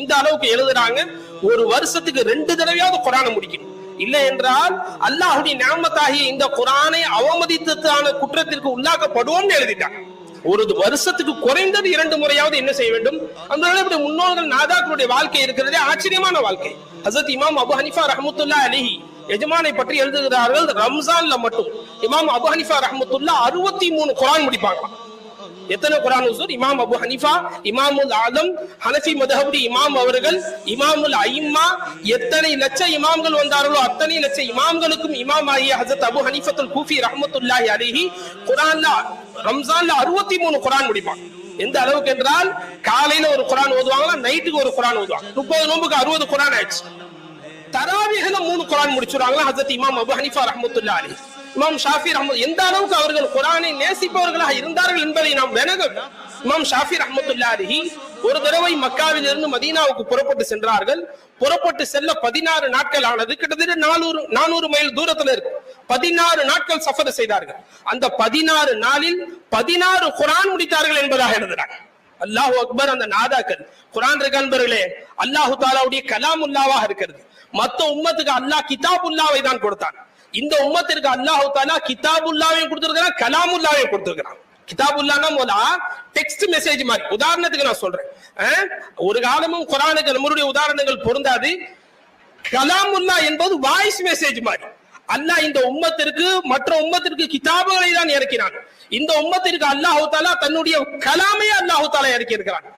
இந்த அளவுக்கு எழுதுறாங்க. ஒரு வருஷத்துக்கு 2 தடவையாவது குரானை முடிக்கணும். இல்லை என்றால் அல்லாஹுடைய நிஅமத்தாகிய இந்த குரானை அவமதித்ததான குற்றத்திற்கு உள்ளாக்கப்படுவோம்னு எழுதிட்டாங்க. ஒரு வருஷத்துக்கு குறைந்தது 2 முறையாவது என்ன செய்ய வேண்டும். அந்த முன்னோர்கள் நாதாக்களுடைய வாழ்க்கை இருக்கிறதே ஆச்சரியமான வாழ்க்கை. ஹஸரத் இமாம் அபு ஹனீஃபா ரஹ்மத்துல்லாஹி அலைஹி எஜமானை பற்றி எழுதுகிறார்கள். ரம்ஜான்ல மட்டும் இமாம் அபு ஹனீஃபா ரஹ்மத்துல்லாஹ் 63 குரான் முடிப்பாங்களாம். எத்தனை குரான் உசூர்? இமாம் அபு ஹனீஃபா, இமாமுல் ஆலம், ஹனஃபி மذஹபுடைய இமாம் அவர்கள், இமாமுல் அய்யிம்மா, எத்தனை லட்ச இமாம்கள் வந்தார்களோ அத்தனை லட்ச இமாம்களுக்கும் இமாம் ஆகிய ஹஸரத் அபு ஹனீஃபத்துல் கூஃபி ரஹ்மத்துல்லாஹி அலைஹி குரான்ல ரம்ஜான்ல 63 குரான் முடிப்பாங்க. எந்த அளவுக்கு என்றால் காலையில ஒரு குரான் ஓதுவாங்களா, நைட்டுக்கு ஒரு குரான் ஓதுவாங்க. 30 நோம்புக்கு 60 குரான் ஆயிடுச்சு. தராவீஹ்ல 3 குரான் முடிச்சுறாங்களா ஹஸரத் இமாம் அபு ஹனீஃபா ரஹ்மத்துல்லாஹி அலைஹி. இமாம் ஷாஃபி ரஹ்மத் எந்த அளவுக்கு அவர்கள் குரானை நேசிப்பவர்களாக இருந்தார்கள் என்பதை நாம் விளங்க. இமாம் ஷாஃபி ரஹ்மத்துல்லாஹி அலைஹி ஒரு தடவை மக்காவில் இருந்து மதீனாவுக்கு புறப்பட்டு சென்றார்கள். புறப்பட்டு செல்ல 16 நாட்கள் ஆனது. கிட்டத்தட்ட 400 மைல் தூரத்துல இருக்கு. 16 நாட்கள் சஃபர் செய்தார்கள். அந்த 16 நாளில் 16 குரான் முடித்தார்கள் என்பதாக எழுதுறாங்க. அல்லாஹு அக்பர். அந்த நாதாக்கள் குரான் இருக்க நண்பர்களே அல்லாஹு தாலாவுடைய கலாமுல்லாவாக இருக்கிறது. மத்த உம்மத்துக்கு அல்லாஹ் கிதாபுல்லாவை தான் கொடுத்தான். இந்த உம்மத்திற்கு அல்லாஹு தாலா கிதாபுல்லாவையும் கொடுத்திருக்கிறான், கலாமுல்லாவையும் கொடுத்திருக்கிறான். கிதாபுல்லானா முதலா டெக்ஸ்ட் மெசேஜ் மாதிரி. உதாரணத்துக்கு நான் சொல்றேன், ஒரு காலமும் குரானுக்கு நம்மளுடைய உதாரணங்கள் பொருந்தாது. கலாமுல்லா என்பது வாய்ஸ் மெசேஜ் மாதிரி. அல்லாஹ் இந்த உம்மத்திற்கு மற்ற உம்மத்திற்கு கிதாபுகளை தான் இறக்கினான். இந்த உம்மத்திற்கு அல்லாஹு தாலா தன்னுடைய கலாமையே அல்லாஹு தாலா இறக்கி இருக்கிறான்.